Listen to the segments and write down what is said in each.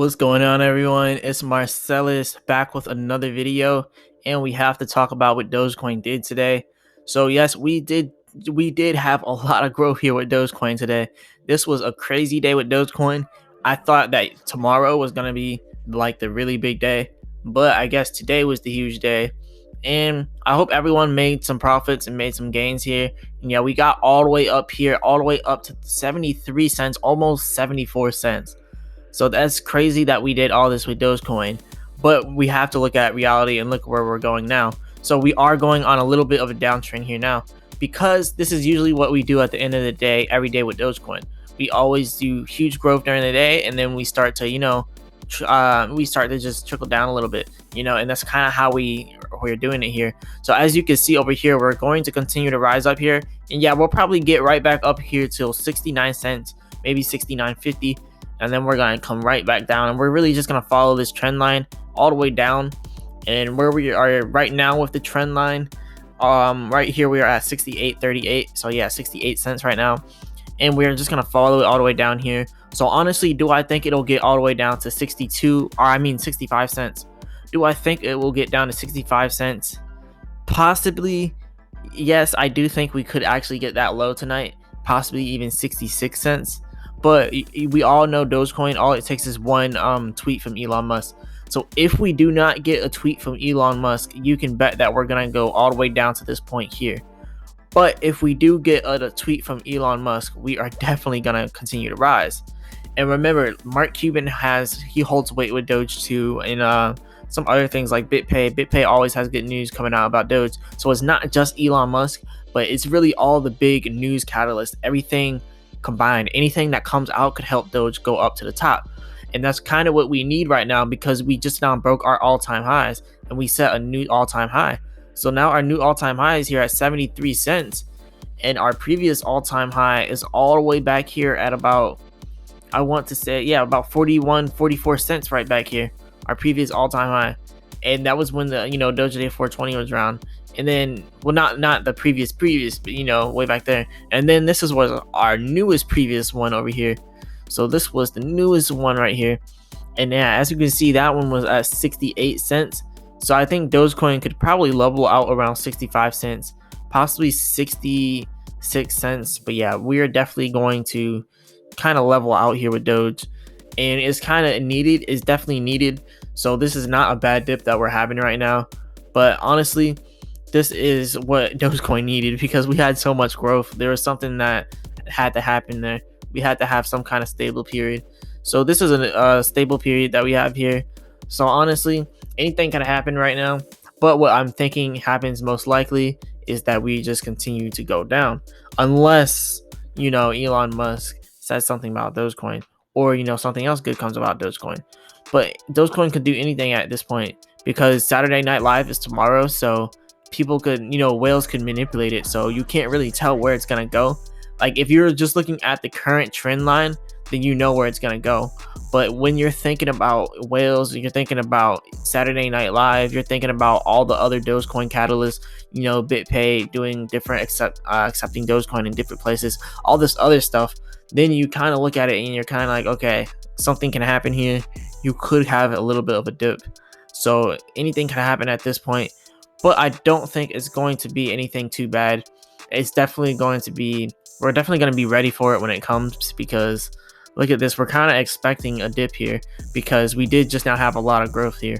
What's going on, everyone? It's Marsellis back with another video, and we have to talk about what Dogecoin did today. So yes, we did have a lot of growth here with Dogecoin today. This was a crazy day with Dogecoin. I thought that tomorrow was gonna be like the really big day, but I guess today was the huge day. And I hope everyone made some profits and made some gains here. And yeah, we got all the way up here, all the way up to 73 cents, almost 74 cents. So that's crazy that we did all this with Dogecoin, but we have to look at reality and look where we're going now. So we are going on a little bit of a downtrend here now, because this is usually what we do at the end of the day, every day with Dogecoin. We always do huge growth during the day, and then we start to, we start to just trickle down a little bit, and that's kind of how we're doing it here. So as you can see over here, we're going to continue to rise up here, and yeah, we'll probably get right back up here till 69 cents, maybe 69.50. And then we're going to come right back down, and we're really just going to follow this trend line all the way down. And where we are right now with the trend line, right here we are at 68.38. So yeah, 68 cents right now, and we're just going to follow it all the way down here. So honestly, do I think it'll get all the way down to 65 cents? Do I think it will get down to 65 cents? Possibly. Yes, I do think we could actually get that low tonight, possibly even 66 cents. But we all know Dogecoin, all it takes is one tweet from Elon Musk. So if we do not get a tweet from Elon Musk, you can bet that we're going to go all the way down to this point here. But if we do get a tweet from Elon Musk, we are definitely going to continue to rise. And remember, Mark Cuban holds weight with Doge too, and some other things like BitPay. BitPay always has good news coming out about Doge. So it's not just Elon Musk, but it's really all the big news catalysts, everything combined. Anything that comes out could help Doge go up to the top, and that's kind of what we need right now, because we just now broke our all-time highs and we set a new all-time high. So now our new all-time high is here at 73 cents, and our previous all-time high is all the way back here at about, I want to say, yeah, about 44 cents right back here, our previous all-time high. And that was when the Doge Day 420 was around. And then, well, not the previous, but way back there. And then this was our newest previous one over here. So this was the newest one right here. And yeah, as you can see, that one was at 68 cents. So I think Dogecoin could probably level out around 65 cents, possibly 66 cents. But yeah, we are definitely going to kind of level out here with Doge. And it's kind of needed. It's definitely needed. So this is not a bad dip that we're having right now. But honestly, this is what Dogecoin needed, because we had so much growth. There was something that had to happen there. We had to have some kind of stable period. So this is a stable period that we have here. So honestly, anything can happen right now. But what I'm thinking happens most likely is that we just continue to go down. Unless, Elon Musk says something about Dogecoin, or, something else good comes about Dogecoin. But Dogecoin could do anything at this point, because Saturday Night Live is tomorrow. So people could, whales could manipulate it, so you can't really tell where it's gonna go. Like, if you're just looking at the current trend line, then you know where it's gonna go. But when you're thinking about whales, you're thinking about Saturday Night Live, you're thinking about all the other Dogecoin catalysts, BitPay doing different accepting Dogecoin in different places, all this other stuff, then you kind of look at it and you're kind of like, okay, something can happen here. You could have a little bit of a dip. So anything can happen at this point. But I don't think it's going to be anything too bad. We're definitely going to be ready for it when it comes, because look at this. We're kind of expecting a dip here, because we did just now have a lot of growth here.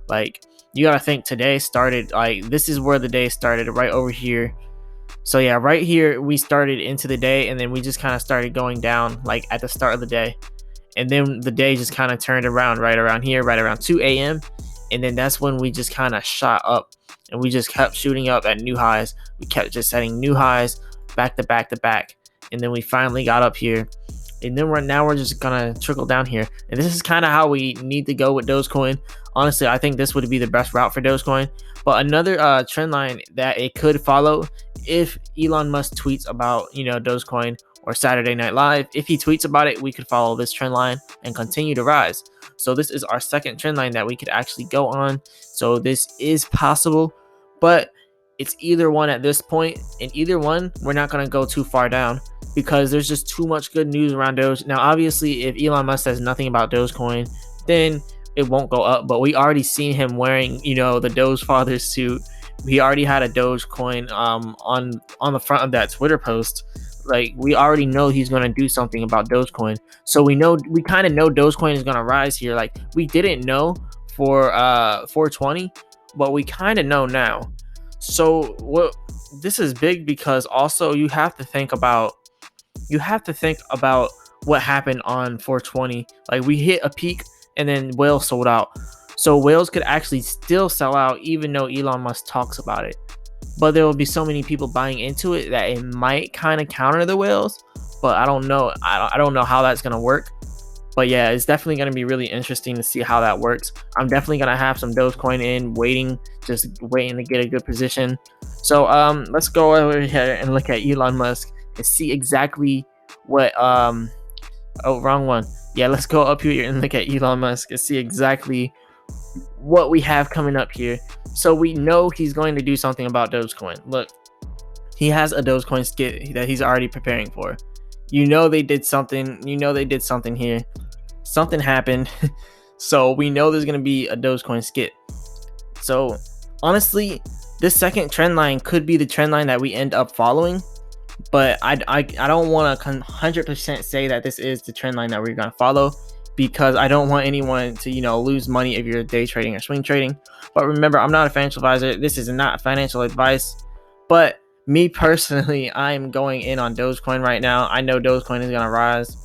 Like, you got to think today started, like, this is where the day started, right over here. So yeah, right here we started into the day, and then we just kind of started going down like at the start of the day. And then the day just kind of turned around right around here, right around 2 a.m. And then that's when we just kind of shot up, and we just kept shooting up at new highs. We kept just setting new highs back to back to back. And then we finally got up here. And then we're just gonna trickle down here. And this is kind of how we need to go with Dogecoin. Honestly, I think this would be the best route for Dogecoin. But another trend line that it could follow, if Elon Musk tweets about, Dogecoin, or Saturday Night Live, if he tweets about it, we could follow this trend line and continue to rise. So this is our second trend line that we could actually go on. So this is possible, but it's either one at this point, and either one, we're not going to go too far down, because there's just too much good news around Doge. Now, obviously, if Elon Musk says nothing about Dogecoin, then it won't go up. But we already seen him wearing, the Doge father suit. He already had a Dogecoin on the front of that Twitter post. Like, we already know he's gonna do something about Dogecoin. So we kind of know Dogecoin is gonna rise here. Like, we didn't know for 420, but we kind of know now. So this is big, because also you have to think about what happened on 420. Like, we hit a peak and then whales sold out. So whales could actually still sell out even though Elon Musk talks about it. But there will be so many people buying into it that it might kind of counter the whales. But I don't know. I don't know how that's going to work. But yeah, it's definitely going to be really interesting to see how that works. I'm definitely going to have some Dogecoin in, just waiting to get a good position. So let's go over here and look at Elon Musk and see exactly what oh, wrong one. Yeah, let's go up here and look at Elon Musk and see exactly what we have coming up here. So we know he's going to do something about Dogecoin. Look, he has a Dogecoin skit that he's already preparing for. They did something. They did something here. Something happened. So we know there's going to be a Dogecoin skit. So honestly, this second trend line could be the trend line that we end up following. But I don't want to 100% say that this is the trend line that we're going to follow, because I don't want anyone to, lose money if you're day trading or swing trading. But remember, I'm not a financial advisor. This is not financial advice. But me personally, I'm going in on Dogecoin right now. I know Dogecoin is going to rise.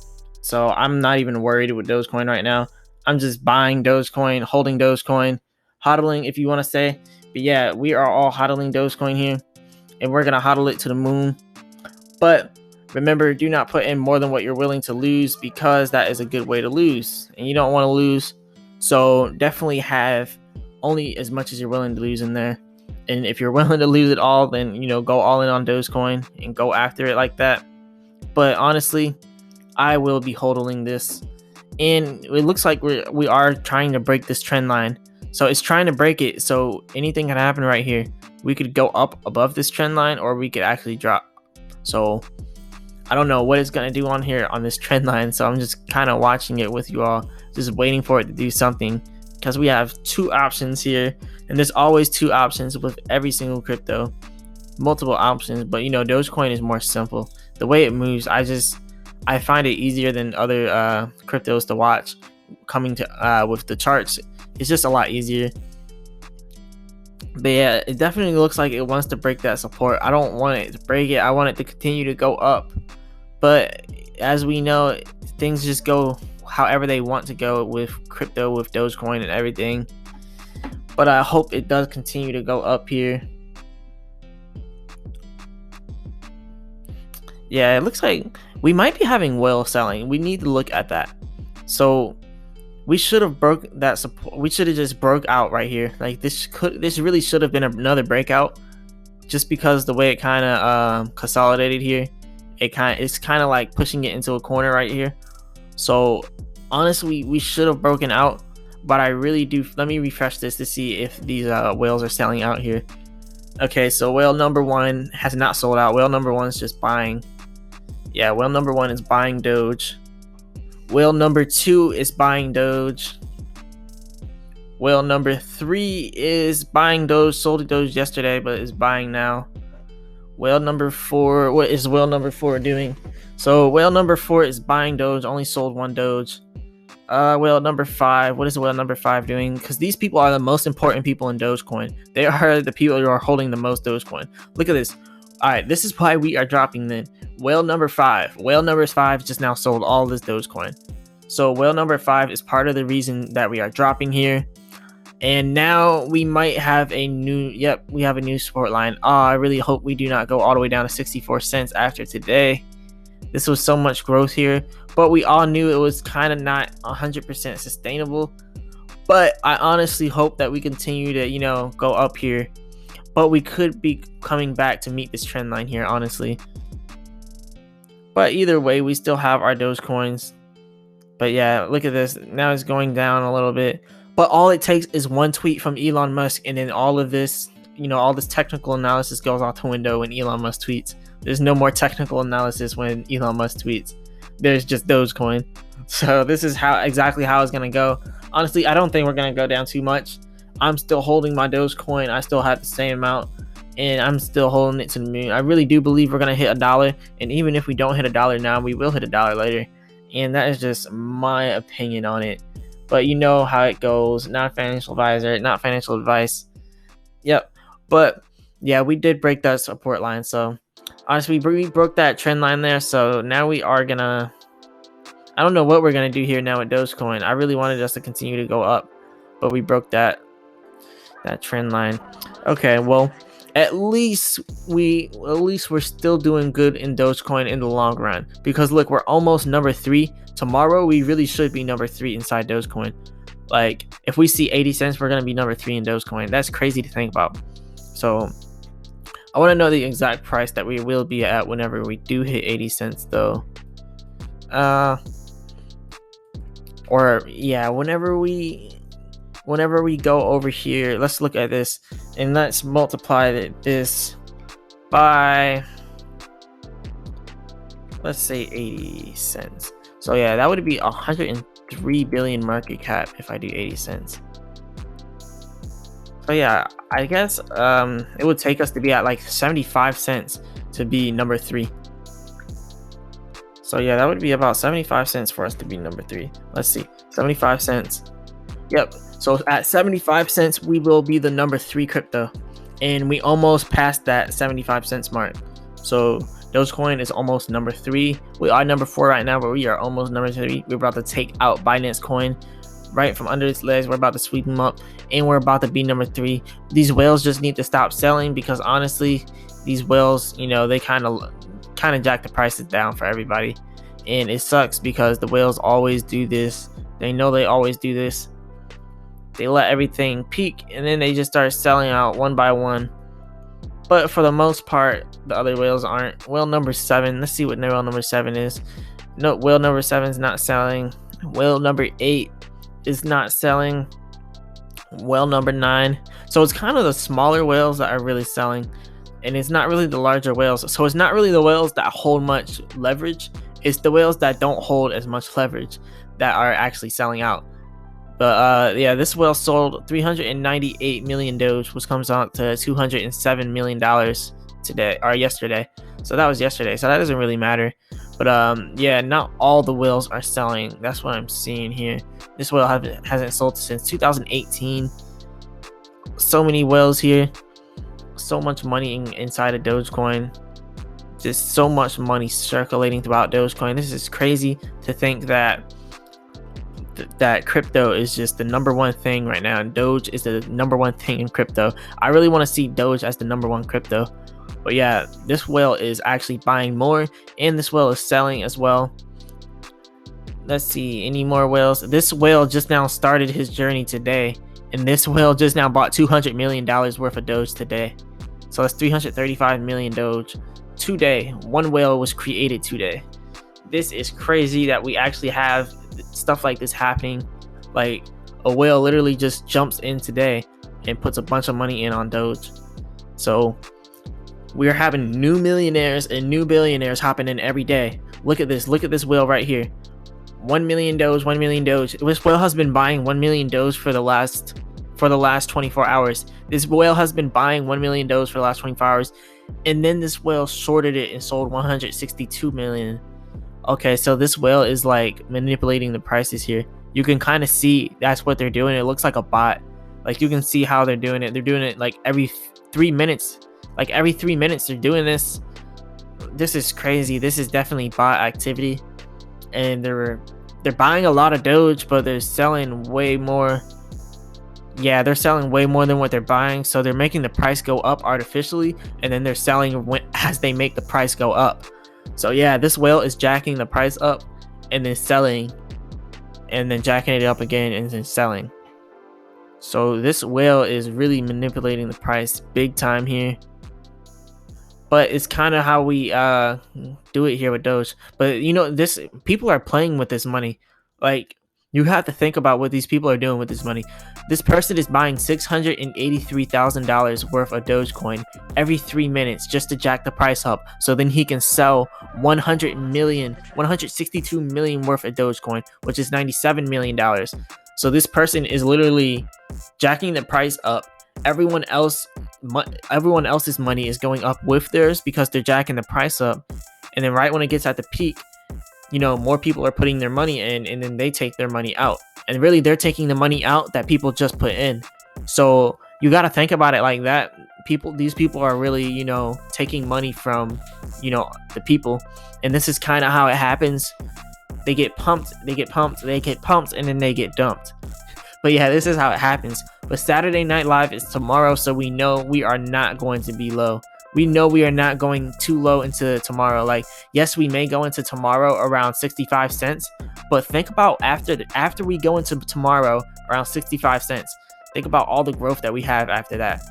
So I'm not even worried with Dogecoin right now. I'm just buying Dogecoin, holding Dogecoin, hodling if you want to say. But yeah, we are all hodling Dogecoin here. And we're going to hodl it to the moon. But remember, do not put in more than what you're willing to lose, because that is a good way to lose. And you don't want to lose. So definitely have only as much as you're willing to lose in there. And if you're willing to lose it all, then, go all in on Dogecoin and go after it like that. But honestly, I will be hodling this. And it looks like we are trying to break this trend line. So it's trying to break it. So anything can happen right here. We could go up above this trend line, or we could actually drop. So I don't know what it's going to do on here on this trend line. So I'm just kind of watching it with you all, just waiting for it to do something, because we have two options here. And there's always two options with every single crypto, multiple options. But Dogecoin is more simple. The way it moves, I find it easier than other cryptos to watch. Coming to with the charts, it's just a lot easier. But yeah, it definitely looks like it wants to break that support. I don't want it to break it. I want it to continue to go up. But as we know, things just go however they want to go with crypto, with Dogecoin and everything. But I hope it does continue to go up here. Yeah, it looks like we might be having whale selling. We need to look at that. So we should have broke that support. We should have just broke out right here. Like, this really should have been another breakout, just because the way it kind of consolidated here, it's kind of like pushing it into a corner right here. So honestly, we should have broken out. But I really do. Let me refresh this to see if these whales are selling out here. Okay, so whale number one has not sold out. Whale number one is just buying. Yeah, whale number one is buying Doge. Whale number two is buying Doge. Whale number three is buying Doge. Sold Doge yesterday, but is buying now. Whale number four. What is whale number four doing? So whale number four is buying Doge. Only sold one Doge. Whale number five. What is whale number five doing? Because these people are the most important people in Dogecoin. They are the people who are holding the most Dogecoin. Look at this. All right, this is why we are dropping then. Whale number five. Whale number five just now sold all this Dogecoin. So whale number five is part of the reason that we are dropping here. And now we might have a new, we have a new support line. I really hope we do not go all the way down to 64 cents after today. This was so much growth here, but we all knew it was kind of not 100% sustainable. But I honestly hope that we continue to, go up here. But we could be coming back to meet this trend line here, honestly. But either way, we still have our Dogecoins. But yeah, look at this. Now it's going down a little bit. But all it takes is one tweet from Elon Musk, and then all of this, all this technical analysis goes out the window when Elon Musk tweets. There's no more technical analysis when Elon Musk tweets. There's just Dogecoin. So this is exactly how it's going to go. honestly, I don't think we're gonna go down too much. I'm still holding my Dogecoin. I still have the same amount, and I'm still holding it to the moon. I really do believe we're gonna hit $1, and even if we don't hit $1 now, we will hit $1 later. And that is just my opinion on it. But you know how it goes. Not a financial advisor, not financial advice. Yep. But yeah, we did break that support line. So honestly, we broke that trend line there. So now we are gonna, I don't know what we're gonna do here now with Dogecoin. I really wanted us to continue to go up, but we broke that trend line. Okay, well, at least we're still doing good in Dogecoin in the long run, because look, we're almost number 3. Tomorrow we really should be number 3 inside Dogecoin. Like, if we see 80 cents, we're gonna be number 3 in Dogecoin. That's crazy to think about. So I want to know the exact price that we will be at whenever we do hit 80 cents though. Or yeah, whenever we go over here, let's look at this and let's multiply this by, let's say 80 cents. So yeah, that would be 103 billion market cap if I do 80 cents. So yeah, I guess it would take us to be at like 75 cents to be number 3. So yeah, that would be about 75 cents for us to be number 3. Let's see, 75 cents. Yep. So at 75 cents, we will be the number 3 crypto, and we almost passed that 75 cents mark. So Dogecoin is almost number 3. We are number 4 right now, but we are almost number 3. We're about to take out Binance Coin right from under its legs. We're about to sweep them up, and we're about to be number 3. These whales just need to stop selling, because honestly, these whales, you know, they kind of jack the prices down for everybody, and it sucks because the whales always do this. They know they always do this. They let everything peak, and then they just start selling out one by one. But for the most part, the other whales aren't. Whale number 7, let's see what whale number 7 is. No, whale number 7 is not selling. Whale number 8 is not selling. Whale number 9. So it's kind of the smaller whales that are really selling, and it's not really the larger whales. So it's not really the whales that hold much leverage. It's the whales that don't hold as much leverage that are actually selling out. But yeah, this whale sold 398 million Doge, which comes out to $207 million today or yesterday. So that was yesterday. So that doesn't really matter. But yeah, not all the whales are selling. That's what I'm seeing here. This whale hasn't sold since 2018. So many whales here. So much money inside of Dogecoin. Just so much money circulating throughout Dogecoin. This is crazy to think that crypto is just the number 1 thing right now, and Doge is the number 1 thing in crypto. I really want to see Doge as the number 1 crypto. But yeah, this whale is actually buying more, and this whale is selling as well. Let's see, any more whales? This whale just now started his journey today, and this whale just now bought $200 million worth of Doge today. So that's 335 million Doge today. One whale was created today. This is crazy that we actually have stuff like this happening. Like, a whale literally just jumps in today and puts a bunch of money in on Doge. So we're having new millionaires and new billionaires hopping in every day. Look at this whale right here. 1 million Doge, 1 million Doge. This whale has been buying 1 million Doge for the last 24 hours. This whale has been buying 1 million Doge for the last 24 hours, and then this whale shorted it and sold 162 million. Okay, so this whale is like manipulating the prices here. You can kind of see that's what they're doing. It looks like a bot. Like, you can see how they're doing it. They're doing it like every 3 minutes. Like, every 3 minutes they're doing this. This is crazy. This is definitely bot activity, and they're buying a lot of Doge, but they're selling way more. Yeah, they're selling way more than what they're buying. So they're making the price go up artificially, and then they're selling as they make the price go up. So yeah, this whale is jacking the price up and then selling, and then jacking it up again and then selling. So this whale is really manipulating the price big time here. But it's kind of how we do it here with Doge. But you know, people are playing with this money. Like, you have to think about what these people are doing with this money. This person is buying $683,000 worth of Dogecoin every 3 minutes just to jack the price up, so then he can sell 162 million worth of Dogecoin, which is $97 million. So this person is literally jacking the price up. Everyone else's money is going up with theirs because they're jacking the price up. And then right when it gets at the peak, more people are putting their money in, and then they take their money out. And really, they're taking the money out that people just put in. So you got to think about it like that. These people are really, taking money from, the people. And this is kind of how it happens. They get pumped, and then they get dumped. But yeah, this is how it happens. But Saturday Night Live is tomorrow, so we know we are not going to be low. We know we are not going too low into tomorrow. Like, yes, we may go into tomorrow around 65 cents, but think about after we go into tomorrow around 65 cents. Think about all the growth that we have after that.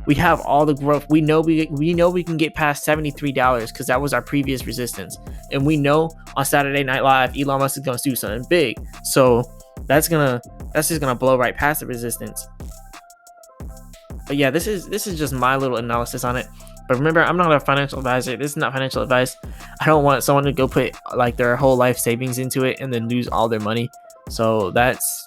We have all the growth. We know we can get past $73 because that was our previous resistance. And we know on Saturday Night Live, Elon Musk is going to do something big. So that's just gonna blow right past the resistance. But yeah, this is just my little analysis on it. But remember, I'm not a financial advisor. This is not financial advice. I don't want someone to go put like their whole life savings into it and then lose all their money. So that's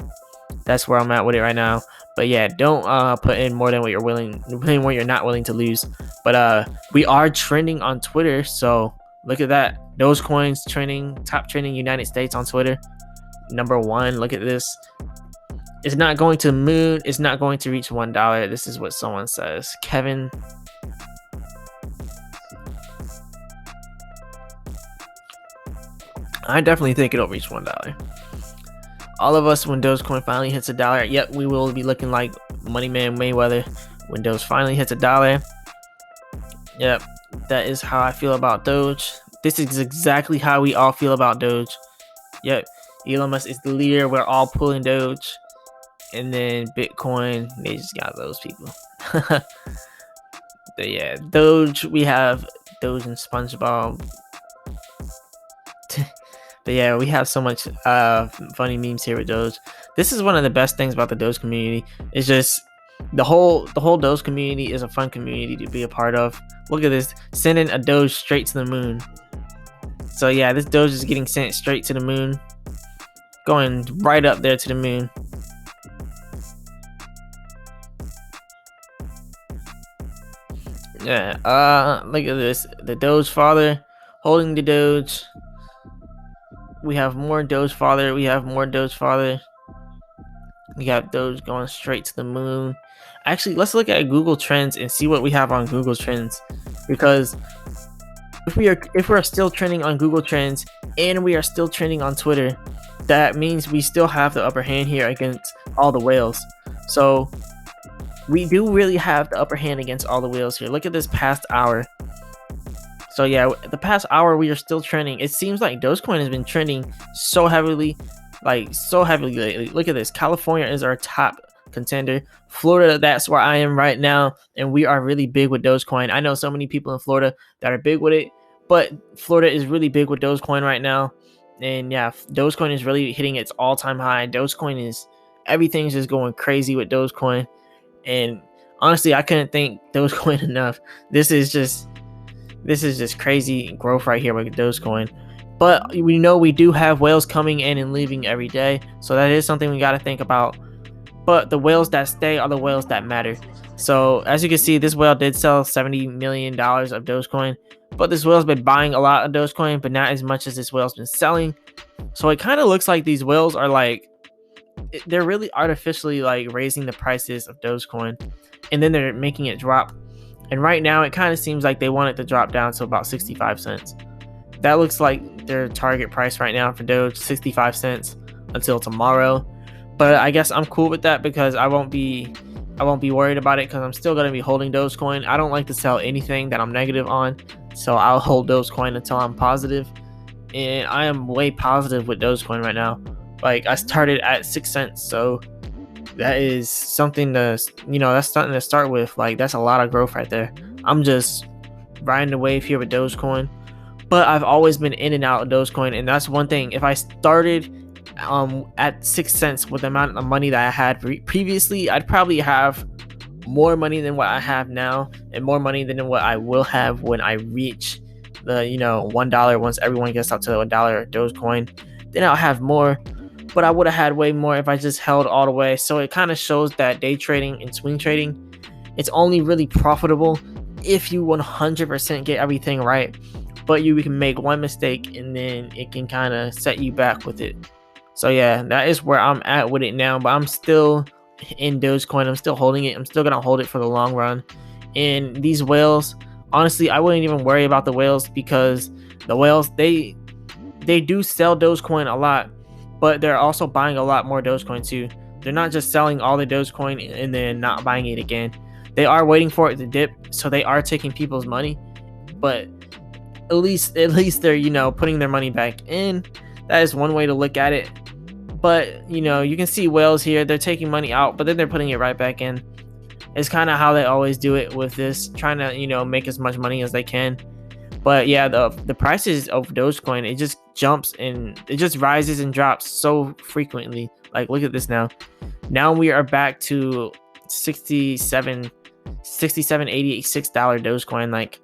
where I'm at with it right now. But yeah, don't put in more than what you're not willing to lose. But we are trending on Twitter, so look at that. Dogecoin's top trending United States on Twitter. Number 1. Look at this. It's not going to the moon. It's not going to reach $1. This is what someone says. Kevin. I definitely think it'll reach $1. All of us, when Dogecoin finally hits $1, yep, we will be looking like Money Man Mayweather when Doge finally hits $1. Yep, that is how I feel about Doge. This is exactly how we all feel about Doge. Yep, Elon Musk is the leader. We're all pulling Doge. And then Bitcoin, they just got those people. But yeah, Doge, we have Doge and SpongeBob. But yeah, we have so much funny memes here with Doge. This is one of the best things about the Doge community. It's just the whole Doge community is a fun community to be a part of. Look at this, sending a Doge straight to the moon. So yeah, this Doge is getting sent straight to the moon, going right up there to the moon. Yeah, look at this, the Doge father holding the Doge. We have more Doge father. We have Doge going straight to the moon. Actually, let's look at Google Trends and see what we have on Google Trends, because if we're still trending on Google Trends and we are still trending on Twitter, that means we still have the upper hand here against all the whales. So we do really have the upper hand against all the whales here. Look at this past hour. So yeah, the past hour we are still trending. It seems like Dogecoin has been trending so heavily lately. Look at this. California is our top contender. Florida, that's where I am right now, and we are really big with Dogecoin. I know so many people in Florida that are big with it, but Florida is really big with Dogecoin right now. And yeah, Dogecoin is really hitting its all-time high. Everything's just going crazy with Dogecoin. And honestly, I couldn't thank Dogecoin enough. This is just crazy growth right here with Dogecoin. But we know we do have whales coming in and leaving every day, so that is something we got to think about. But the whales that stay are the whales that matter. So as you can see, this whale did sell $70 million of Dogecoin, but this whale's been buying a lot of Dogecoin, but not as much as this whale's been selling. So it kind of looks like these whales are like, they're really artificially like raising the prices of Dogecoin, and then they're making it drop. And right now it kind of seems like they want it to drop down to about 65 cents. That looks like their target price right now for Doge, 65 cents until tomorrow. But I guess I'm cool with that because I won't be worried about it, because I'm still going to be holding Dogecoin. I don't like to sell anything that I'm negative on, so I'll hold Dogecoin until I'm positive. And I am way positive with Dogecoin right now. Like, I started at 6 cents, so that is something that's something to start with. Like, that's a lot of growth right there. I'm just riding the wave here with Dogecoin, but I've always been in and out of Dogecoin, and that's one thing. If I started at 6 cents with the amount of money that I had previously, I'd probably have more money than what I have now, and more money than what I will have when I reach the $1. Once everyone gets up to $1 Dogecoin, then I'll have more. but I would have had way more if I just held all the way. So it kind of shows that day trading and swing trading, it's only really profitable if you 100% get everything right, but you can make one mistake and then it can kind of set you back with it. So yeah, that is where I'm at with it now, but I'm still in Dogecoin. I'm still holding it. I'm still gonna hold it for the long run. And these whales, honestly, I wouldn't even worry about the whales, because the whales, they do sell Dogecoin a lot, but they're also buying a lot more Dogecoin too. They're not just selling all the Dogecoin and then not buying it again. They are waiting for it to dip, so they are taking people's money, but at least they're putting their money back in. That is one way to look at it. But you can see whales here, they're taking money out, but then they're putting it right back in. It's kind of how they always do it with this, trying to make as much money as they can. But yeah, the prices of Dogecoin, it just jumps and it just rises and drops so frequently. Like, look at this now. Now we are back to $67.86 Dogecoin, like,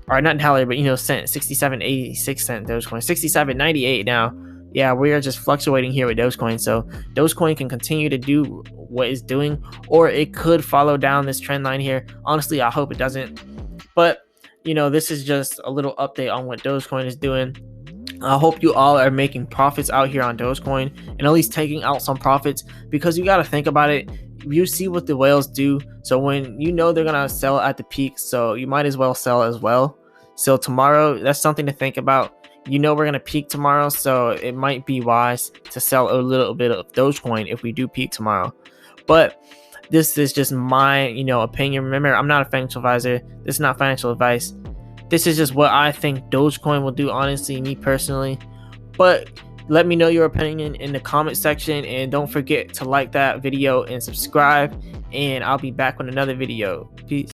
or not dollar, but cent, 67.86 cent Dogecoin, 67.98 now. Yeah, we are just fluctuating here with Dogecoin. So Dogecoin can continue to do what it's doing, or it could follow down this trend line here. Honestly, I hope it doesn't. But this is just a little update on what Dogecoin is doing. I hope you all are making profits out here on Dogecoin, and at least taking out some profits, because you got to think about it. You see what the whales do. So when they're going to sell at the peak, so you might as well sell as well. So tomorrow, that's something to think about. We're going to peak tomorrow, so it might be wise to sell a little bit of Dogecoin if we do peak tomorrow. But this is just my, opinion. Remember, I'm not a financial advisor. This is not financial advice. This is just what I think Dogecoin will do, honestly, me personally. But let me know your opinion in the comment section, and don't forget to like that video and subscribe, and I'll be back with another video. Peace.